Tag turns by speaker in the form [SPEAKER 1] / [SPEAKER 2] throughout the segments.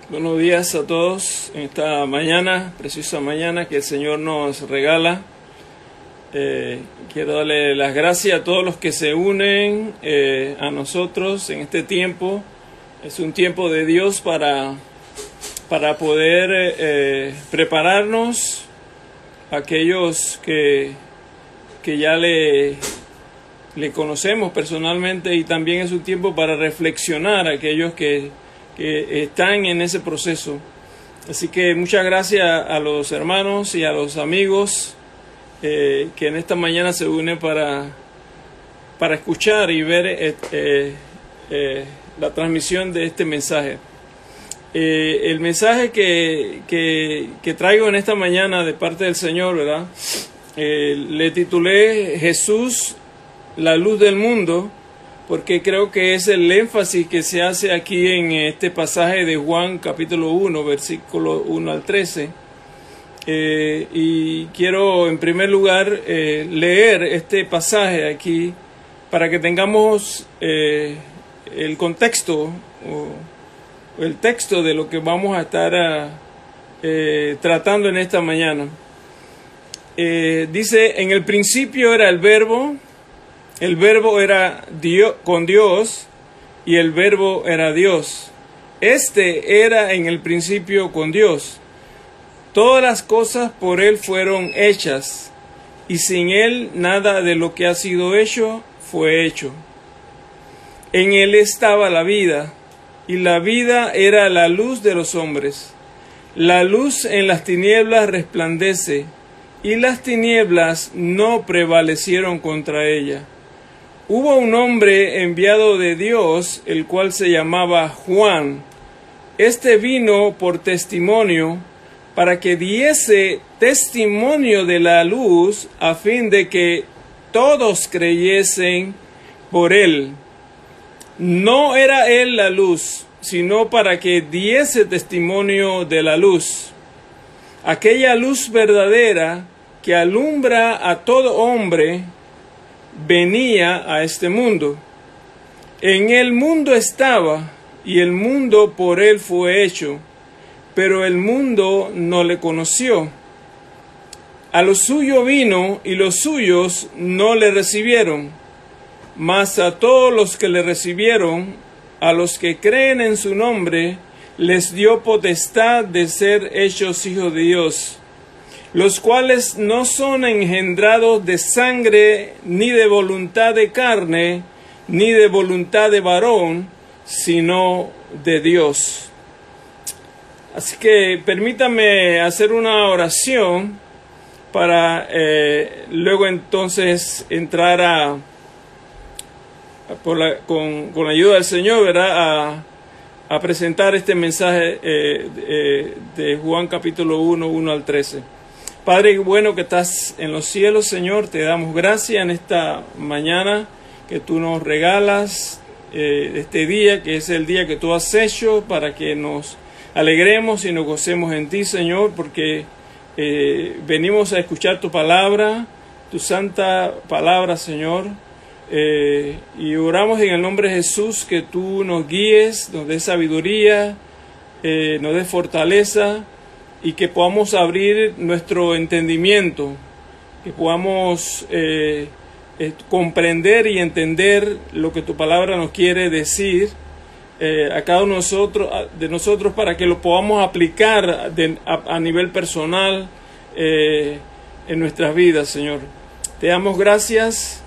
[SPEAKER 1] Buenos días a todos en esta mañana, preciosa mañana que el Señor nos regala. Quiero darle las gracias a todos los que se unen a nosotros en este tiempo. Es un tiempo de Dios para poder prepararnos, aquellos que ya le conocemos personalmente, y también es un tiempo para reflexionar a aquellos que están en ese proceso. Así que muchas gracias a los hermanos y a los amigos que en esta mañana se unen para escuchar y ver la transmisión de este mensaje. El mensaje que traigo en esta mañana de parte del Señor, ¿verdad? Le titulé Jesús, la luz del mundo, porque creo que es el énfasis que se hace aquí en este pasaje de Juan capítulo 1, versículo 1 al 13. Y quiero en primer lugar leer este pasaje aquí para que tengamos el contexto o el texto de lo que vamos a estar tratando en esta mañana. Dice, en el principio era el verbo era Dios, con Dios, y el verbo era Dios. Este era en el principio con Dios. Todas las cosas por Él fueron hechas, y sin Él nada de lo que ha sido hecho fue hecho. En Él estaba la vida, y la vida era la luz de los hombres. La luz en las tinieblas resplandece, y las tinieblas no prevalecieron contra ella. Hubo un hombre enviado de Dios, el cual se llamaba Juan. Este vino por testimonio, para que diese testimonio de la luz, a fin de que todos creyesen por él. No era él la luz, sino para que diese testimonio de la luz. Aquella luz verdadera que alumbra a todo hombre, venía a este mundo. En el mundo estaba, y el mundo por él fue hecho, pero el mundo no le conoció. A lo suyo vino, y los suyos no le recibieron. Mas a todos los que le recibieron, a los que creen en su nombre, les dio potestad de ser hechos hijos de Dios, los cuales no son engendrados de sangre, ni de voluntad de carne, ni de voluntad de varón, sino de Dios. Así que permítame hacer una oración para luego entonces entrar con la ayuda del Señor, ¿verdad?, a presentar este mensaje de Juan capítulo 1, 1 al 13. Padre bueno que estás en los cielos, Señor, te damos gracias en esta mañana que tú nos regalas, este día que es el día que tú has hecho para que nos alegremos y nos gocemos en ti, Señor, porque venimos a escuchar tu palabra, tu santa palabra, Señor, y oramos en el nombre de Jesús que tú nos guíes, nos des sabiduría, nos des fortaleza, y que podamos abrir nuestro entendimiento, que podamos comprender y entender lo que tu palabra nos quiere decir a cada uno de nosotros para que lo podamos aplicar a nivel personal en nuestras vidas, Señor. Te damos gracias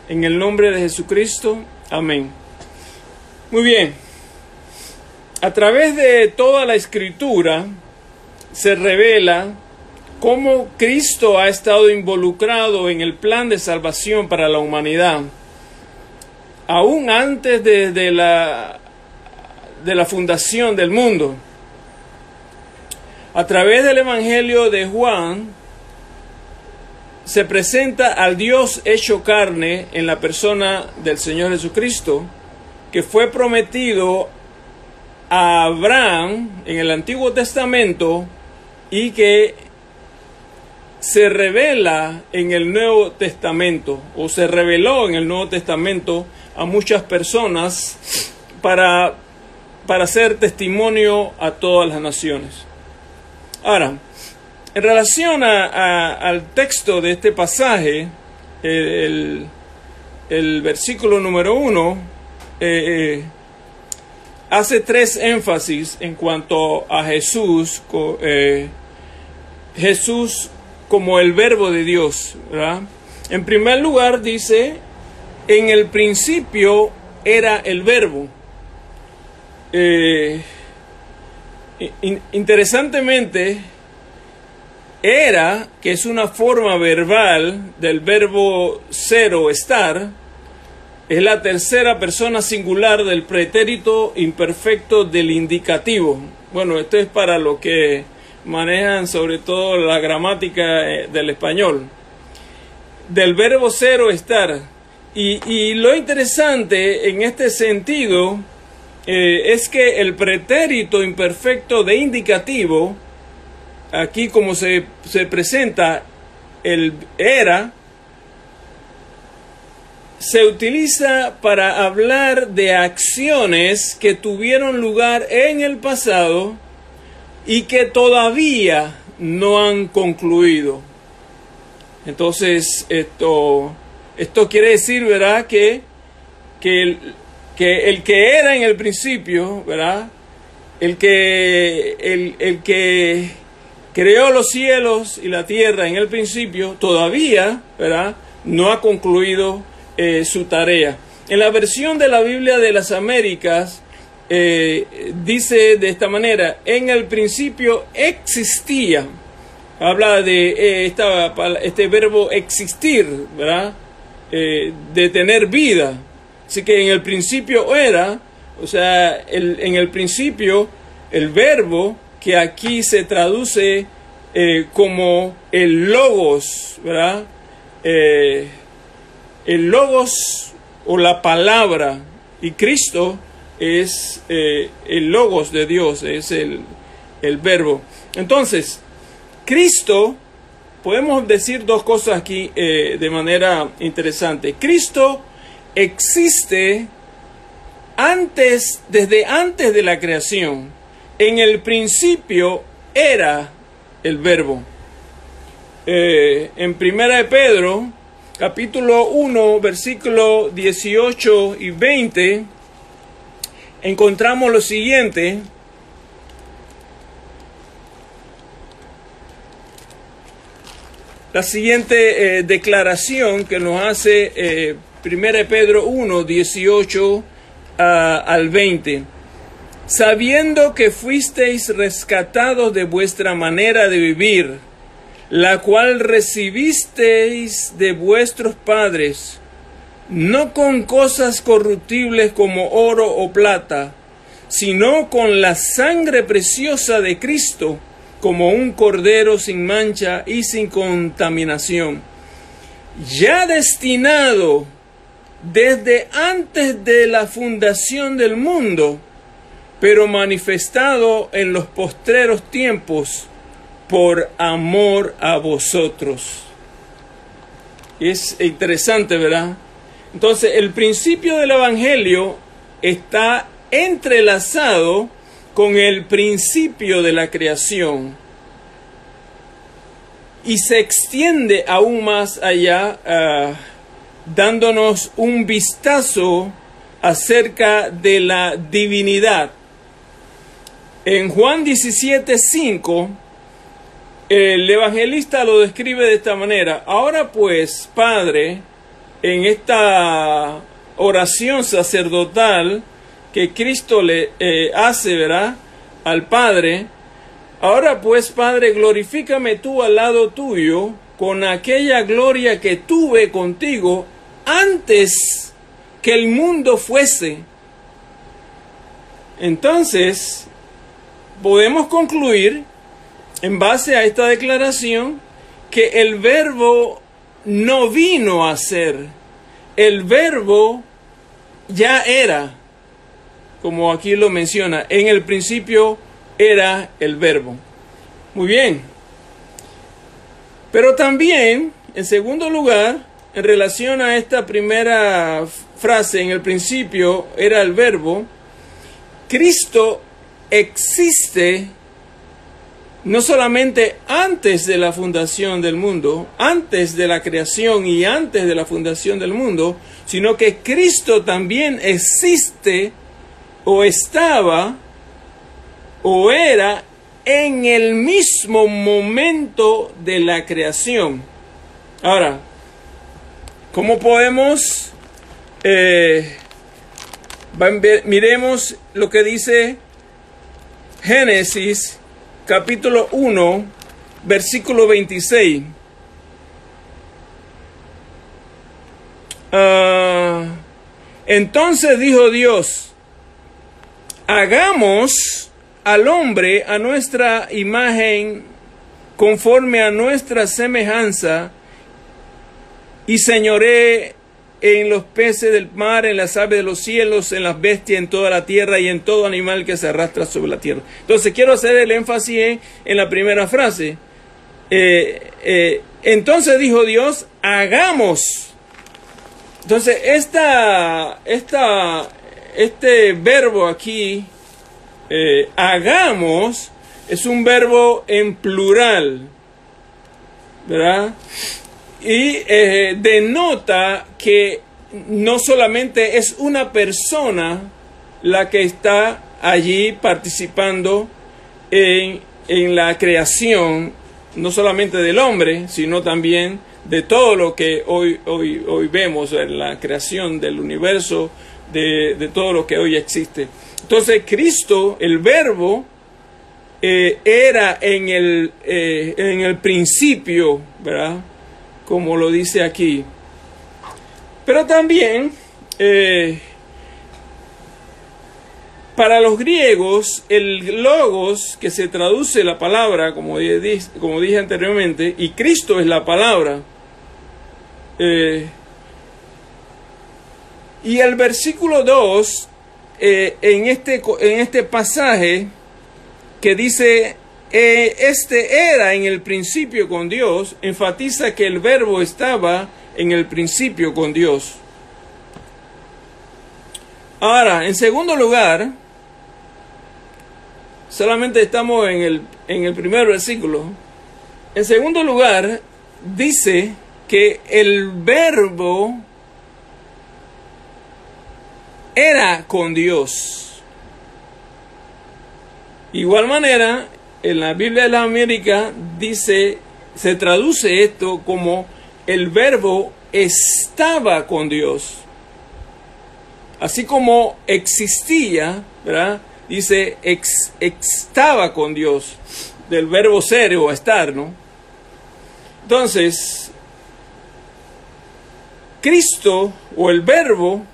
[SPEAKER 1] en el nombre de Jesucristo. Amén. Muy bien. A través de toda la Escritura se revela cómo Cristo ha estado involucrado en el plan de salvación para la humanidad. Aún antes de la fundación del mundo. A través del Evangelio de Juan se presenta al Dios hecho carne en la persona del Señor Jesucristo, que fue prometido a Abraham en el Antiguo Testamento y que se revela en el Nuevo Testamento, o se reveló en el Nuevo Testamento a muchas personas para para ser testimonio a todas las naciones. Ahora, en relación al texto de este pasaje, el versículo número 1 hace 3 énfasis en cuanto a Jesús, Jesús como el verbo de Dios, ¿verdad? En primer lugar dice, en el principio era el verbo. Interesantemente, era, que es una forma verbal del verbo ser o estar, es la tercera persona singular del pretérito imperfecto del indicativo. Bueno, esto es para los que manejan sobre todo la gramática del español. Del verbo ser o estar. Y lo interesante en este sentido es que el pretérito imperfecto de indicativo, aquí como se presenta el era, se utiliza para hablar de acciones que tuvieron lugar en el pasado y que todavía no han concluido. Entonces, esto quiere decir, ¿verdad?, que el que era en el principio, ¿verdad?, el que creó los cielos y la tierra en el principio, todavía, ¿verdad?, no ha concluido su tarea. En la versión de la Biblia de las Américas, dice de esta manera: en el principio existía. Habla de este verbo existir, ¿verdad?, de tener vida. Así que en el principio era, o sea, en el principio, el verbo que aquí se traduce como el logos, ¿verdad? El logos o la palabra, y Cristo es el logos de Dios, es el verbo. Entonces, Cristo, podemos decir dos cosas aquí de manera interesante. Cristo existe desde antes de la creación. En el principio era el verbo. En Primera de Pedro, capítulo 1, versículo 18 y 20, encontramos lo siguiente. La siguiente declaración que nos hace 1 Pedro 1, 18 al 20. Sabiendo que fuisteis rescatados de vuestra manera de vivir, la cual recibisteis de vuestros padres, no con cosas corruptibles como oro o plata, sino con la sangre preciosa de Cristo, como un cordero sin mancha y sin contaminación, ya destinado desde antes de la fundación del mundo, pero manifestado en los postreros tiempos por amor a vosotros. Es interesante, ¿verdad? Entonces, el principio del Evangelio está entrelazado con el principio de la creación y se extiende aún más allá, dándonos un vistazo acerca de la divinidad. En Juan 17:5, el evangelista lo describe de esta manera: ahora pues, Padre, en esta oración sacerdotal que Cristo le hace, ¿verdad?, al Padre, ahora pues, Padre, glorifícame tú al lado tuyo con aquella gloria que tuve contigo antes que el mundo fuese. Entonces, podemos concluir, en base a esta declaración, que el verbo no vino a ser. El verbo ya era, como aquí lo menciona, en el principio era el verbo. Muy bien. Pero también, en segundo lugar, en relación a esta primera frase, en el principio era el verbo, Cristo existe no solamente antes de la fundación del mundo, antes de la creación y antes de la fundación del mundo, sino que Cristo también existe o estaba o era en el mismo momento de la creación. Ahora, ¿cómo podemos? Miremos lo que dice Génesis capítulo 1, versículo 26. Entonces dijo Dios: hagamos al hombre a nuestra imagen, conforme a nuestra semejanza, y señoree en los peces del mar, en las aves de los cielos, en las bestias, en toda la tierra y en todo animal que se arrastra sobre la tierra. Entonces quiero hacer el énfasis en la primera frase. Entonces dijo Dios: hagamos. Entonces este verbo aquí, hagamos, es un verbo en plural, ¿verdad? Y denota que no solamente es una persona la que está allí participando en la creación, no solamente del hombre, sino también de todo lo que hoy vemos en la creación del universo, de todo lo que hoy existe. Entonces Cristo, el verbo, era en el principio, ¿verdad? Como lo dice aquí. Pero también, para los griegos, el logos, que se traduce la palabra, como dije anteriormente, y Cristo es la palabra. Y el versículo 2, en este pasaje que dice: este era en el principio con Dios, enfatiza que el verbo estaba en el principio con Dios. Ahora, en segundo lugar, solamente estamos en el primer versículo. En segundo lugar, dice que el verbo era con Dios. Igual manera, en la Biblia de la América se traduce esto como el verbo estaba con Dios. Así como existía, ¿verdad? Dice estaba con Dios, del verbo ser o estar, ¿no? Entonces, Cristo o el verbo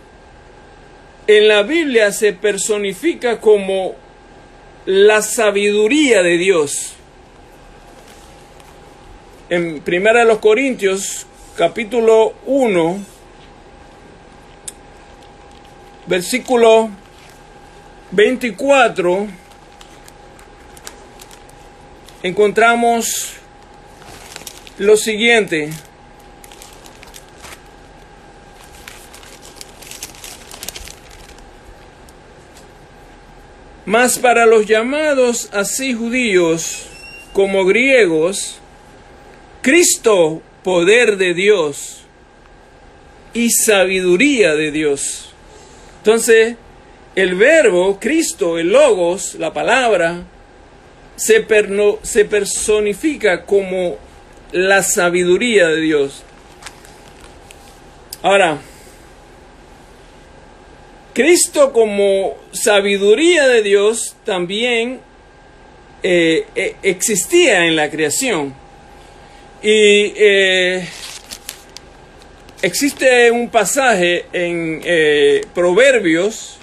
[SPEAKER 1] en la Biblia se personifica como la sabiduría de Dios. En 1 Corintios, capítulo 1, versículo 24, encontramos lo siguiente: mas para los llamados así judíos como griegos, Cristo, poder de Dios y sabiduría de Dios. Entonces, el verbo, Cristo, el logos, la palabra, se personifica como la sabiduría de Dios. Ahora, Cristo como sabiduría de Dios también existía en la creación. Y existe un pasaje en Proverbios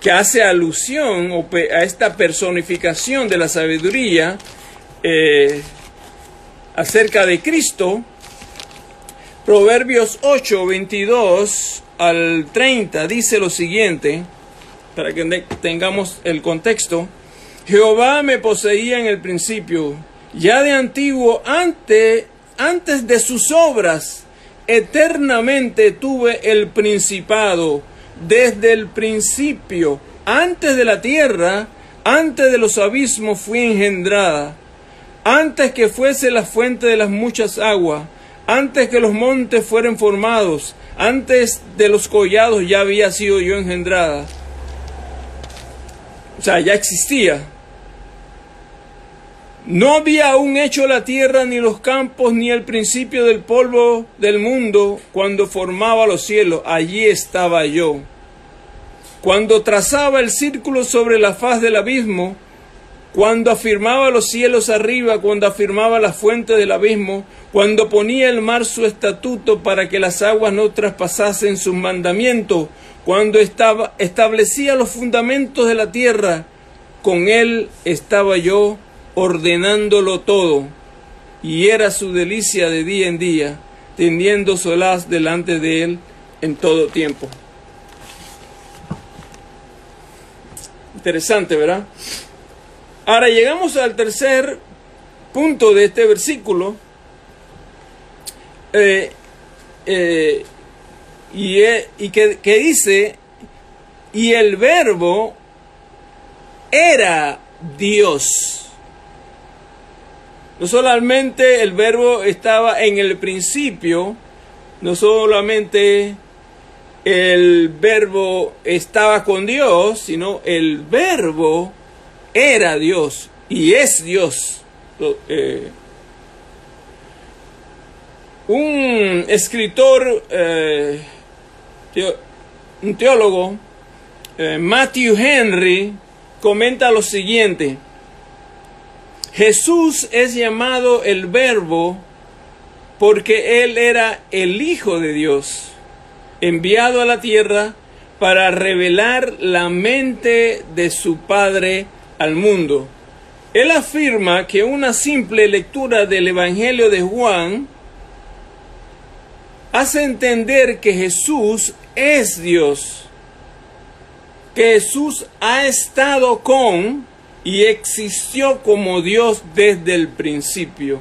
[SPEAKER 1] que hace alusión a esta personificación de la sabiduría acerca de Cristo. Proverbios 8, 22 al 30 dice lo siguiente, para que tengamos el contexto: Jehová me poseía en el principio, ya de antiguo, antes de sus obras, eternamente tuve el principado, desde el principio Antes de la tierra, antes de los abismos fui engendrada, antes que fuese la fuente de las muchas aguas, antes que los montes fueran formados, antes de los collados ya había sido yo engendrada. O sea, ya existía. No había aún hecho la tierra, ni los campos, ni el principio del polvo del mundo, cuando formaba los cielos. Allí estaba yo. Cuando trazaba el círculo sobre la faz del abismo, cuando afirmaba los cielos arriba, cuando afirmaba la fuente del abismo, cuando ponía el mar su estatuto para que las aguas no traspasasen sus mandamientos, cuando establecía los fundamentos de la tierra, con él estaba yo ordenándolo todo, y era su delicia de día en día, tendiendo solaz delante de él en todo tiempo. Interesante, ¿verdad? Ahora llegamos al tercer punto de este versículo, que dice, y el verbo era Dios. No solamente el verbo estaba en el principio, no solamente el verbo estaba con Dios, sino el verbo era Dios y es Dios. Un escritor, un teólogo, Matthew Henry, comenta lo siguiente: Jesús es llamado el Verbo porque Él era el Hijo de Dios, enviado a la tierra para revelar la mente de su Padre al mundo. Él afirma que una simple lectura del Evangelio de Juan hace entender que Jesús es Dios, que Jesús ha estado con y existió como Dios desde el principio.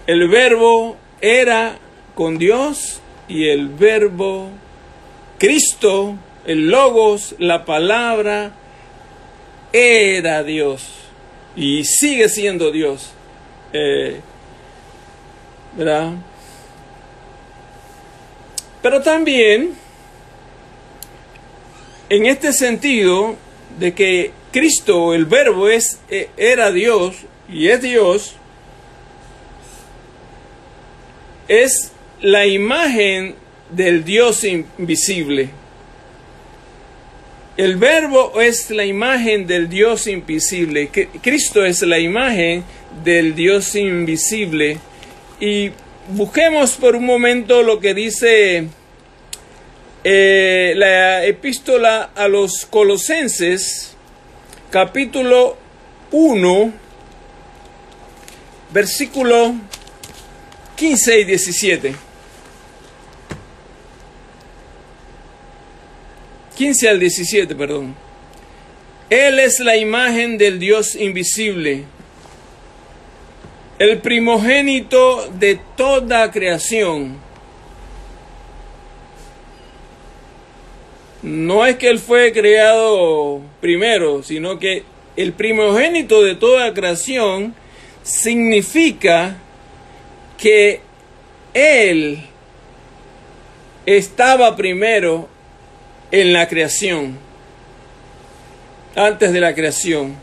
[SPEAKER 1] El Verbo era con Dios y el Verbo, Cristo, el Logos, la palabra, era Dios y sigue siendo Dios. ¿Verdad? Pero también, en este sentido de que Cristo, el Verbo, era Dios y es Dios, es la imagen del Dios invisible. El Verbo es la imagen del Dios invisible. Cristo es la imagen del Dios invisible. Y busquemos por un momento lo que dice la epístola a los Colosenses, capítulo 1, versículo 15 y 17. 15 al 17, perdón. Él es la imagen del Dios invisible, el primogénito de toda creación. No es que Él fue creado primero, sino que el primogénito de toda creación significa que Él estaba primero en la creación, antes de la creación.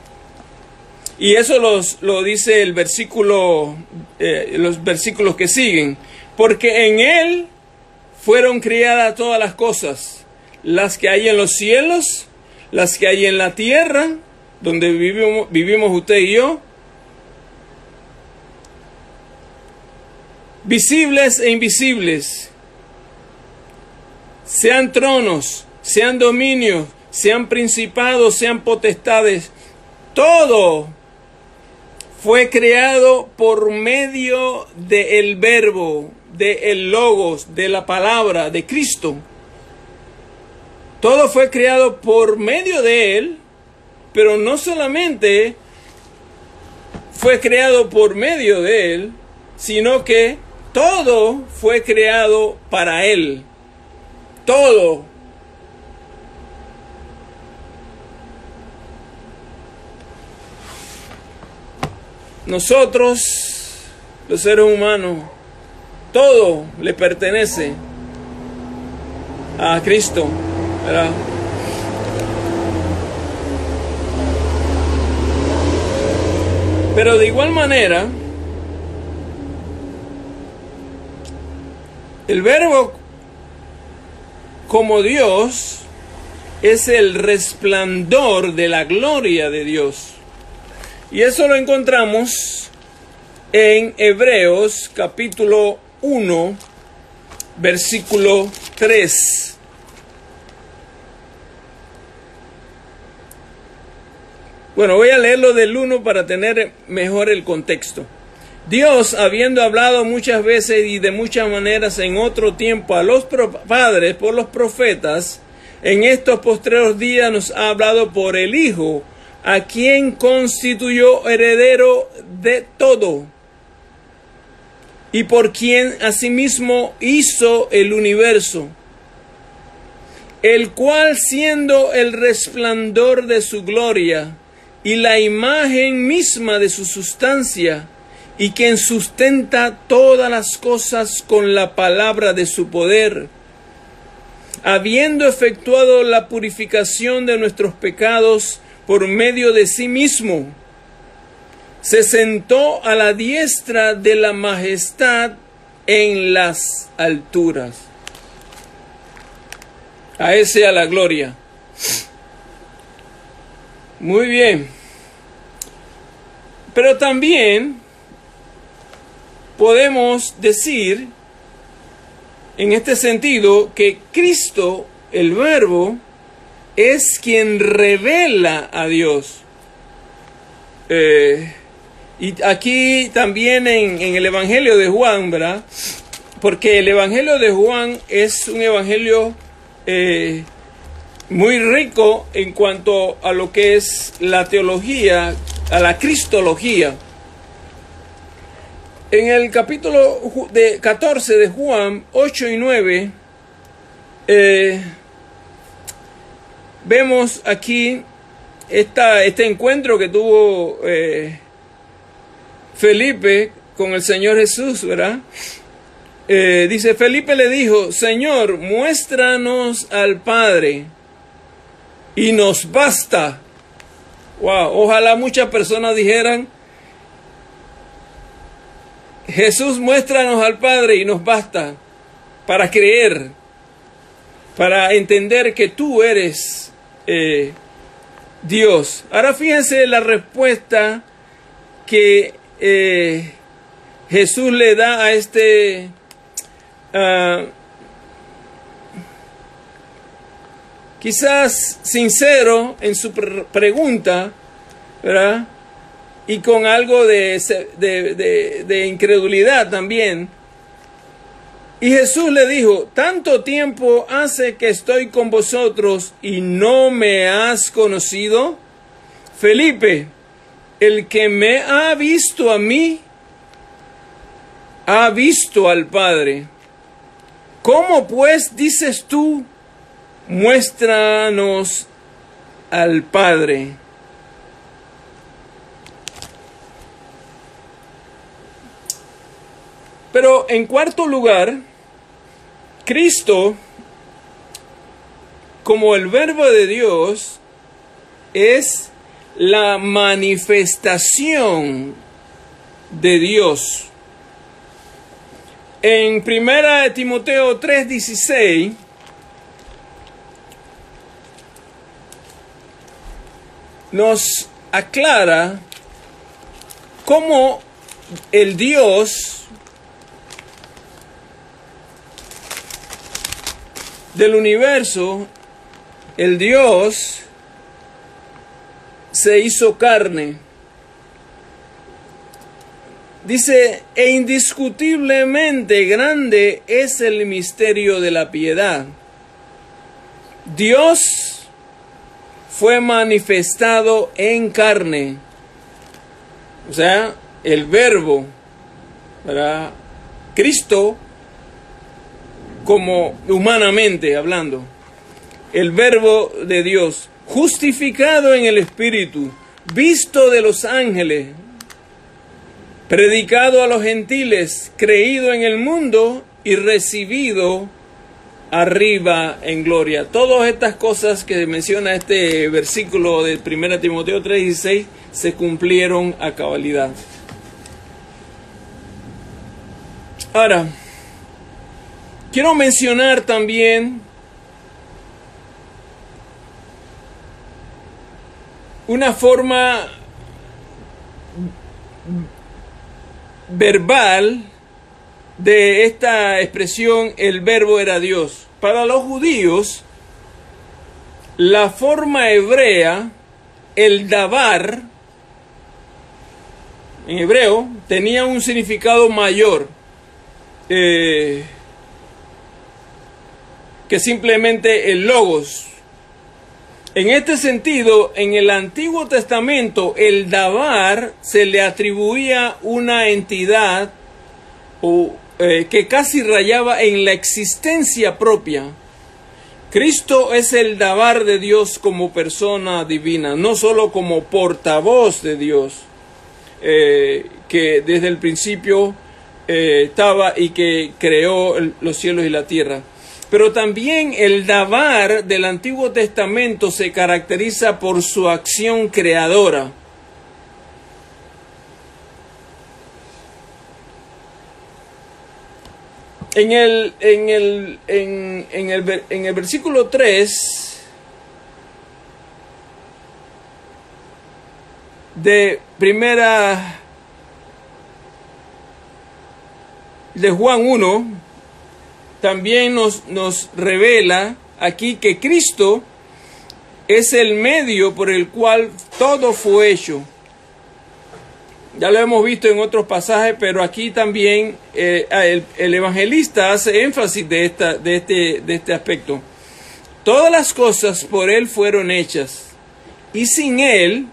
[SPEAKER 1] Y eso lo dice el versículo, los versículos que siguen. Porque en Él fueron creadas todas las cosas, las que hay en los cielos, las que hay en la tierra, donde vivimos usted y yo, visibles e invisibles, sean tronos, sean dominios, sean principados, sean potestades, todo fue creado por medio del Verbo, del Logos, de la palabra, de Cristo. Todo fue creado por medio de Él, pero no solamente fue creado por medio de Él, sino que todo fue creado para Él. Todo. nosotros, los seres humanos, todo le pertenece a Cristo, ¿verdad? Pero de igual manera, el Verbo como Dios es el resplandor de la gloria de Dios. Y eso lo encontramos en Hebreos capítulo 1, versículo 3. Bueno, voy a leerlo del 1 para tener mejor el contexto. Dios, habiendo hablado muchas veces y de muchas maneras en otro tiempo a los padres por los profetas, en estos postreros días nos ha hablado por el Hijo, a quien constituyó heredero de todo, y por quien asimismo hizo el universo, el cual, siendo el resplandor de su gloria y la imagen misma de su sustancia, y quien sustenta todas las cosas con la palabra de su poder, habiendo efectuado la purificación de nuestros pecados por medio de sí mismo, se sentó a la diestra de la majestad en las alturas. A Él sea la gloria. Muy bien. Pero también podemos decir, en este sentido, que Cristo, el Verbo, es quien revela a Dios. Y aquí también en el Evangelio de Juan, ¿verdad? Porque el Evangelio de Juan es un evangelio muy rico en cuanto a lo que es la teología, a la cristología. En el capítulo 14 de Juan, 8 y 9, vemos aquí este encuentro que tuvo Felipe con el Señor Jesús, ¿verdad? Dice, Felipe le dijo, Señor, muéstranos al Padre y nos basta. Wow, ojalá muchas personas dijeran, Jesús, muéstranos al Padre y nos basta, para creer, para entender que tú eres Dios. Ahora fíjense la respuesta que Jesús le da a este quizás sincero en su pregunta, ¿verdad? Y con algo de incredulidad también. Y Jesús le dijo, tanto tiempo hace que estoy con vosotros y no me has conocido. Felipe, el que me ha visto a mí, ha visto al Padre. ¿Cómo pues dices tú, muéstranos al Padre? Pero en cuarto lugar, Cristo, como el Verbo de Dios, es la manifestación de Dios. En 1 Timoteo 3:16, nos aclara cómo el Dios del universo, el Dios, se hizo carne. Dice, e indiscutiblemente grande es el misterio de la piedad. Dios fue manifestado en carne. O sea, el Verbo, ¿verdad? Cristo, como humanamente hablando, el Verbo de Dios, justificado en el Espíritu, visto de los ángeles, predicado a los gentiles, creído en el mundo y recibido arriba en gloria. Todas estas cosas que menciona este versículo de 1 Timoteo 3:16 se cumplieron a cabalidad. Ahora, quiero mencionar también una forma verbal de esta expresión, el verbo era Dios. Para los judíos, la forma hebrea, el davar, en hebreo, tenía un significado mayor que simplemente el logos. En este sentido, en el Antiguo Testamento, el davar se le atribuía una entidad que casi rayaba en la existencia propia. Cristo es el davar de Dios como persona divina, no solo como portavoz de Dios, que desde el principio estaba y que creó los cielos y la tierra. Pero también el davar del Antiguo Testamento se caracteriza por su acción creadora. En el versículo 3 de primera de Juan 1, también nos revela aquí que Cristo es el medio por el cual todo fue hecho. Ya lo hemos visto en otros pasajes, pero aquí también el evangelista hace énfasis de este aspecto. Todas las cosas por Él fueron hechas, y sin Él,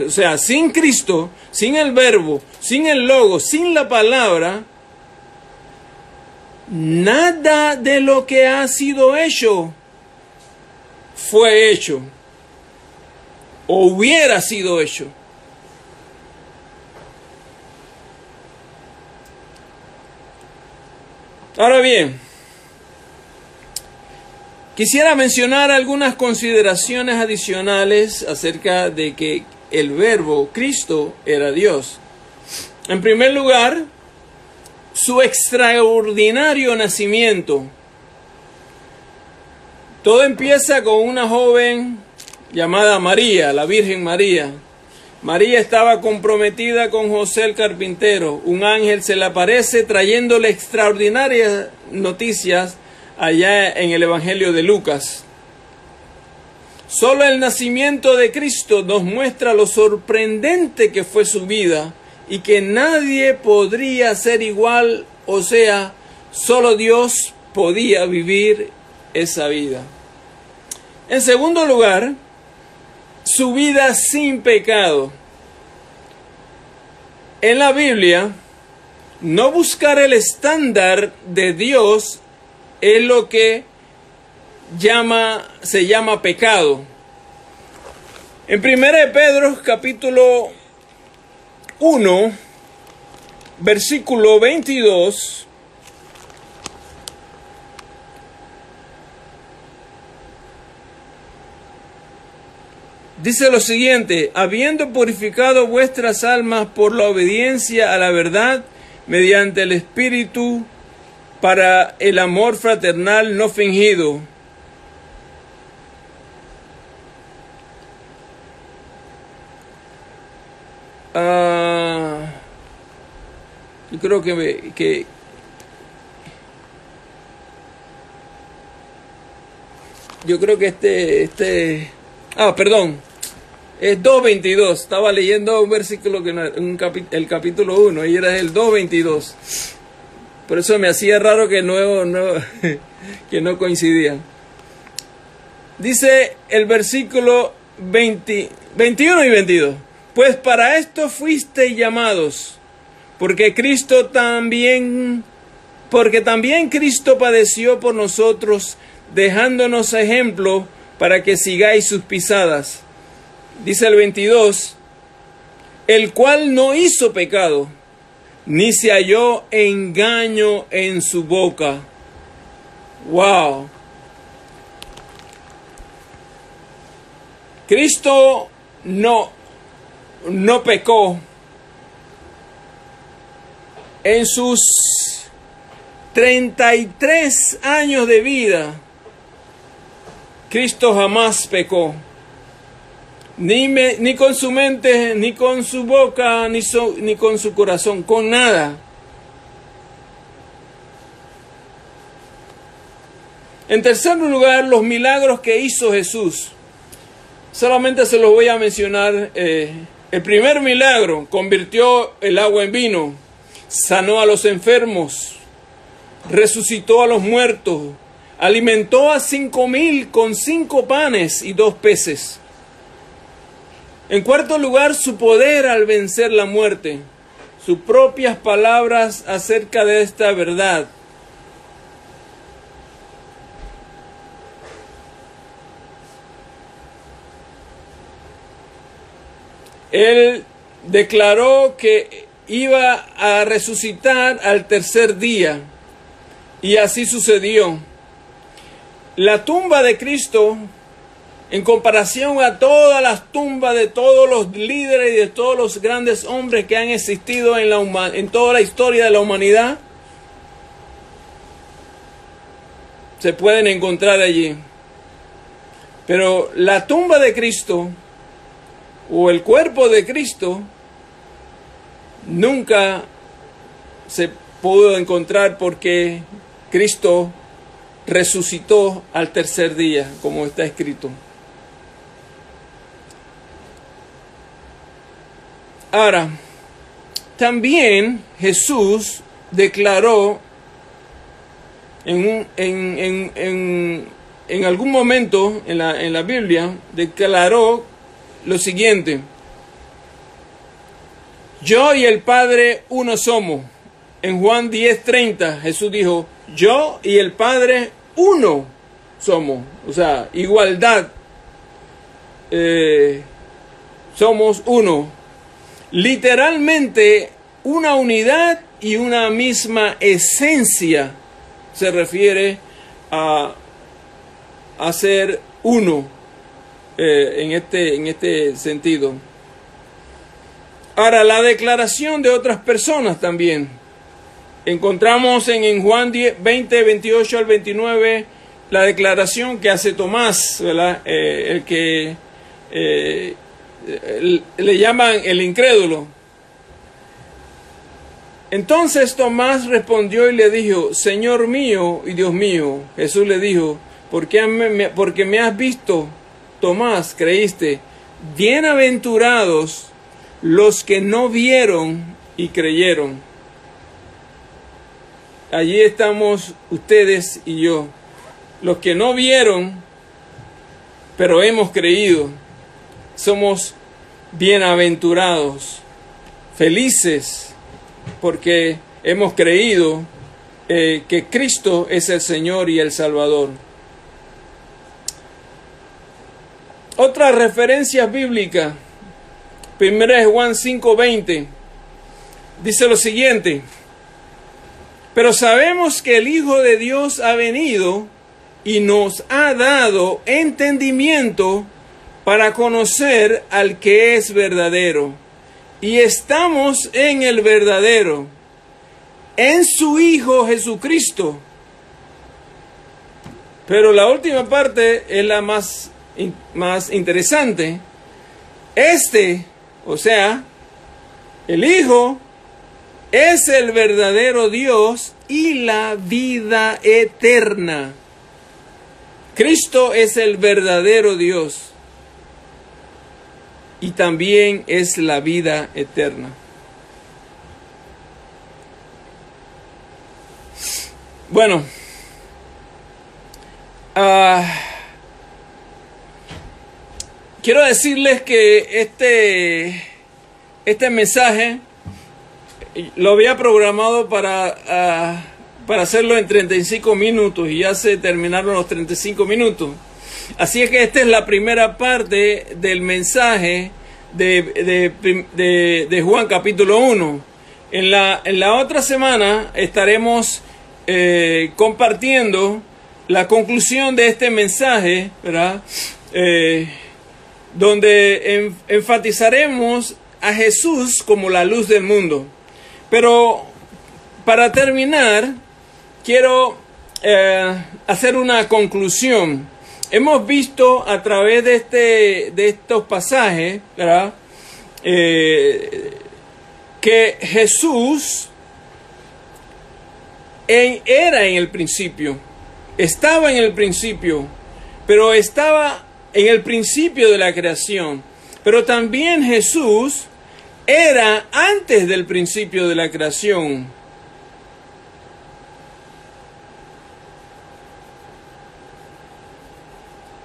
[SPEAKER 1] o sea, sin Cristo, sin el Verbo, sin el Logo, sin la palabra, nada de lo que ha sido hecho fue hecho o hubiera sido hecho. Ahora bien, quisiera mencionar algunas consideraciones adicionales acerca de que el Verbo, Cristo, era Dios. En primer lugar, su extraordinario nacimiento. Todo empieza con una joven llamada María, la Virgen María. María estaba comprometida con José el carpintero. Un ángel se le aparece trayéndole extraordinarias noticias allá en el Evangelio de Lucas. Solo el nacimiento de Cristo nos muestra lo sorprendente que fue su vida y que nadie podría ser igual, o sea, solo Dios podía vivir esa vida. En segundo lugar, su vida sin pecado. En la Biblia, no buscar el estándar de Dios es lo que se llama pecado. En 1 Pedro capítulo 1, versículo 22, dice lo siguiente: habiendo purificado vuestras almas por la obediencia a la verdad, mediante el Espíritu, para el amor fraternal no fingido. Yo creo que yo creo que perdón, es 2.22. Estaba leyendo un versículo que no, el capítulo 1 y era el 2.22. Por eso me hacía raro que no coincidían. Dice el versículo 21 y 22. Pues para esto fuisteis llamados, porque también Cristo padeció por nosotros, dejándonos ejemplo para que sigáis sus pisadas. Dice el 22, el cual no hizo pecado, ni se halló engaño en su boca. ¡Wow! Cristo no pecó. En sus 33 años de vida, Cristo jamás pecó. Ni con su mente, ni con su boca, ni con su corazón, con nada. En tercer lugar, los milagros que hizo Jesús. Solamente se los voy a mencionar. El primer milagro: convirtió el agua en vino, sanó a los enfermos, resucitó a los muertos, alimentó a 5,000 con 5 panes y 2 peces. En cuarto lugar, su poder al vencer la muerte, sus propias palabras acerca de esta verdad. Él declaró que iba a resucitar al tercer día, y así sucedió. La tumba de Cristo, en comparación a todas las tumbas de todos los líderes y de todos los grandes hombres que han existido en toda la historia de la humanidad, se pueden encontrar allí. Pero la tumba de Cristo, o el cuerpo de Cristo, nunca se pudo encontrar, porque Cristo resucitó al tercer día, como está escrito. Ahora, también Jesús declaró en algún momento en la Biblia, declaró lo siguiente: yo y el Padre uno somos. En Juan 10:30 Jesús dijo: yo y el Padre uno somos. O sea, igualdad. Somos uno. Literalmente, una unidad y una misma esencia se refiere a ser uno en este sentido. Ahora, la declaración de otras personas también. Encontramos en Juan 20, 28 al 29, la declaración que hace Tomás, ¿verdad? El que le llaman el incrédulo. Entonces Tomás respondió y le dijo: Señor mío y Dios mío. Jesús le dijo: porque me has visto, Tomás, creíste. Bienaventurados los que no vieron y creyeron. Allí estamos ustedes y yo, los que no vieron, pero hemos creído. Somos bienaventurados, felices, porque hemos creído que Cristo es el Señor y el Salvador. Otras referencias bíblicas. Primera es Juan 5:20. Dice lo siguiente: pero sabemos que el Hijo de Dios ha venido y nos ha dado entendimiento para conocer al que es verdadero. Y estamos en el verdadero, en su Hijo Jesucristo. Pero la última parte es la más interesante. O sea, el Hijo es el verdadero Dios y la vida eterna. Cristo es el verdadero Dios y también es la vida eterna. Bueno, quiero decirles que este mensaje lo había programado para hacerlo en 35 minutos y ya se terminaron los 35 minutos. Así es que esta es la primera parte del mensaje de Juan capítulo 1. En la otra semana estaremos compartiendo la conclusión de este mensaje, ¿verdad? Donde enfatizaremos a Jesús como la luz del mundo. Pero para terminar, quiero hacer una conclusión. Hemos visto a través de estos pasajes, ¿verdad? Que Jesús era en el principio, estaba en el principio, pero estaba en el principio de la creación. Pero también Jesús era antes del principio de la creación.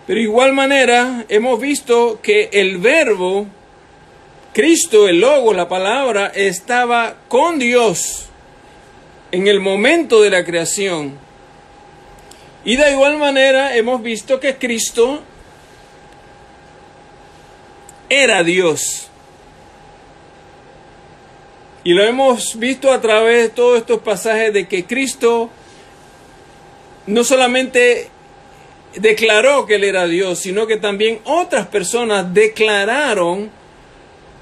[SPEAKER 1] Pero de igual manera hemos visto que el Verbo, Cristo, el Logos, la palabra, estaba con Dios en el momento de la creación. Y de igual manera hemos visto que Cristo era Dios. Y lo hemos visto a través de todos estos pasajes de que Cristo no solamente declaró que Él era Dios, sino que también otras personas declararon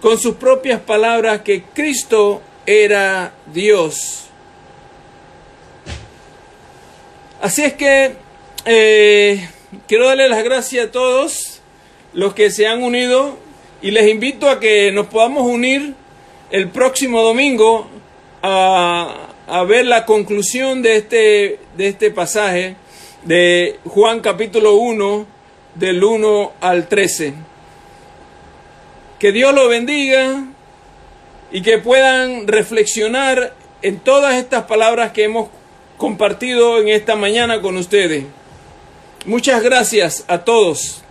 [SPEAKER 1] con sus propias palabras que Cristo era Dios. Así es que quiero darle las gracias a todos los que se han unido y les invito a que nos podamos unir el próximo domingo a ver la conclusión de este pasaje de Juan capítulo 1, del 1 al 13. Que Dios lo bendiga y que puedan reflexionar en todas estas palabras que hemos compartido en esta mañana con ustedes. Muchas gracias a todos.